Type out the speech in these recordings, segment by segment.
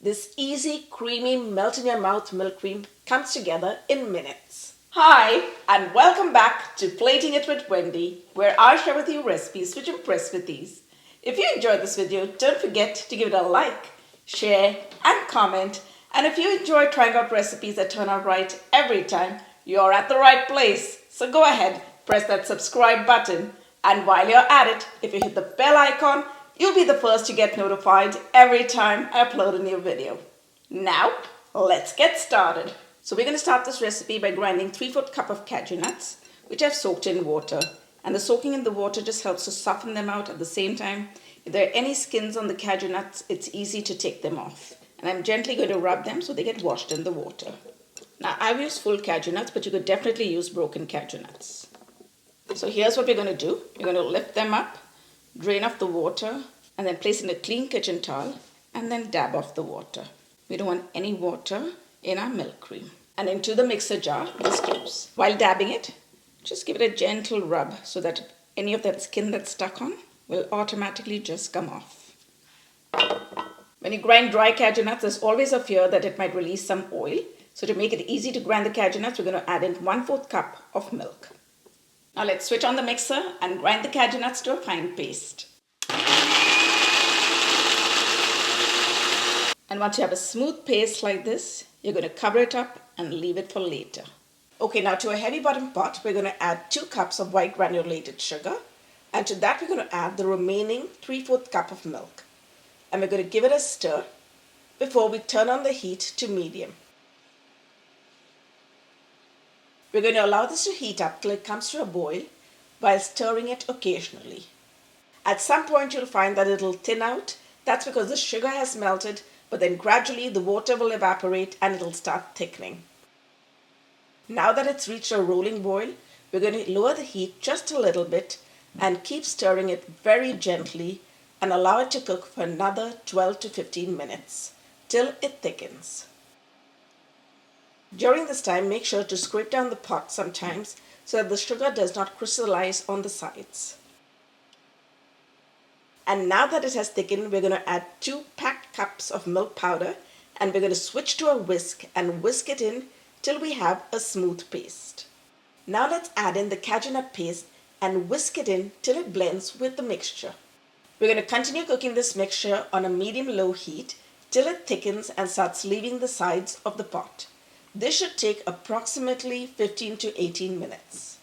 This easy, creamy, melt-in-your-mouth milk cream comes together in minutes. Hi, and welcome back to Plating It with Wendy, where I share with you recipes which impress with ease. If you enjoyed this video, don't forget to give it a like, share, and comment. And if you enjoy trying out recipes that turn out right every time, you're at the right place. So go ahead, press that subscribe button. And while you're at it, if you hit the bell icon, you'll be the first to get notified every time I upload a new video. Now, let's get started. So we're going to start this recipe by grinding 3/4 cup of cashew nuts, which I've soaked in water. And the soaking in the water just helps to soften them out at the same time. If there are any skins on the cashew nuts, it's easy to take them off. And I'm gently going to rub them so they get washed in the water. Now, I've used full cashew nuts, but you could definitely use broken cashew nuts. So here's what we're going to do. We're going to lift them up, drain off the water, and then place in a clean kitchen towel, and then dab off the water. We don't want any water in our milk cream. And into the mixer jar, this goes. While dabbing it, just give it a gentle rub so that any of that skin that's stuck on will automatically just come off. When you grind dry cashew nuts, there's always a fear that it might release some oil. So to make it easy to grind the cashew nuts, we're going to add in 1/4 cup of milk. Now let's switch on the mixer and grind the cashew nuts to a fine paste. And once you have a smooth paste like this, you're going to cover it up and leave it for later. Okay, now to a heavy bottom pot, we're going to add 2 cups of white granulated sugar. And to that, we're going to add the remaining 3/4 cup of milk. And we're going to give it a stir before we turn on the heat to medium. We're going to allow this to heat up till it comes to a boil while stirring it occasionally. At some point you'll find that it'll thin out. That's because the sugar has melted, but then gradually the water will evaporate and it'll start thickening. Now that it's reached a rolling boil, we're going to lower the heat just a little bit and keep stirring it very gently and allow it to cook for another 12 to 15 minutes till it thickens. During this time, make sure to scrape down the pot sometimes so that the sugar does not crystallize on the sides. And now that it has thickened, we're going to add 2 packed cups of milk powder, and we're going to switch to a whisk and whisk it in till we have a smooth paste. Now let's add in the cashew nut paste and whisk it in till it blends with the mixture. We're going to continue cooking this mixture on a medium-low heat till it thickens and starts leaving the sides of the pot. This should take approximately 15 to 18 minutes.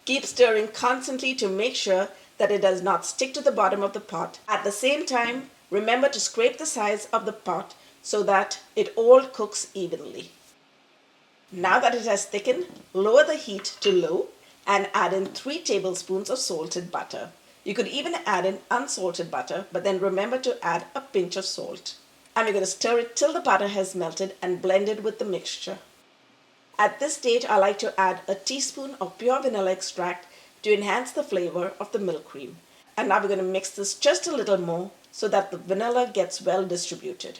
Keep stirring constantly to make sure that it does not stick to the bottom of the pot. At the same time, remember to scrape the sides of the pot so that it all cooks evenly. Now that it has thickened, lower the heat to low and add in 3 tablespoons of salted butter. You could even add in unsalted butter, but then remember to add a pinch of salt. And we're going to stir it till the butter has melted and blended with the mixture. At this stage, I like to add a teaspoon of pure vanilla extract to enhance the flavor of the milk cream. And now we're going to mix this just a little more so that the vanilla gets well distributed.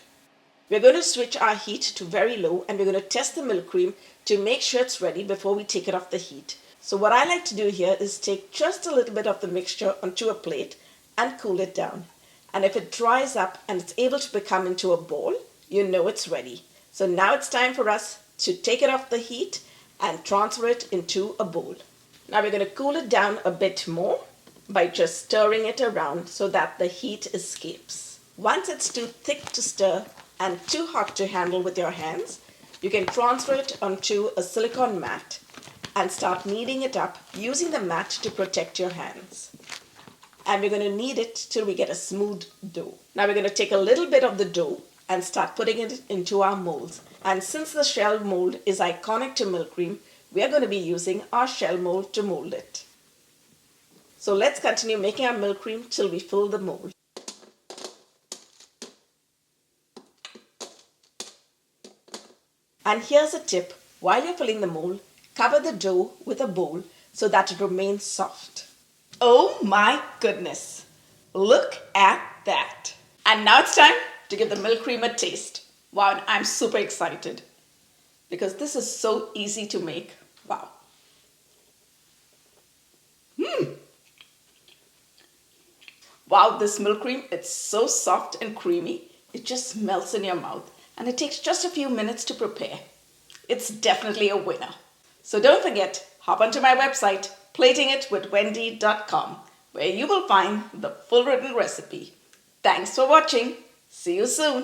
We're going to switch our heat to very low and we're going to test the milk cream to make sure it's ready before we take it off the heat. So what I like to do here is take just a little bit of the mixture onto a plate and cool it down. And if it dries up and it's able to become into a ball, you know it's ready. So now it's time for us to take it off the heat and transfer it into a bowl. Now we're going to cool it down a bit more by just stirring it around so that the heat escapes. Once it's too thick to stir and too hot to handle with your hands, you can transfer it onto a silicone mat and start kneading it up using the mat to protect your hands. And we're going to knead it till we get a smooth dough. Now we're going to take a little bit of the dough and start putting it into our molds. And since the shell mold is iconic to milk cream, we are going to be using our shell mold to mold it. So let's continue making our milk cream till we fill the mold. And here's a tip. While you're filling the mold, cover the dough with a bowl so that it remains soft. Oh my goodness, look at that. And now it's time to give the milk cream a taste. Wow, I'm super excited because this is so easy to make. Wow. Wow, this milk cream, it's so soft and creamy. It just melts in your mouth and it takes just a few minutes to prepare. It's definitely a winner. So don't forget, hop onto my website, platingitwithwendy.com, where you will find the full written recipe. Thanks for watching. See you soon.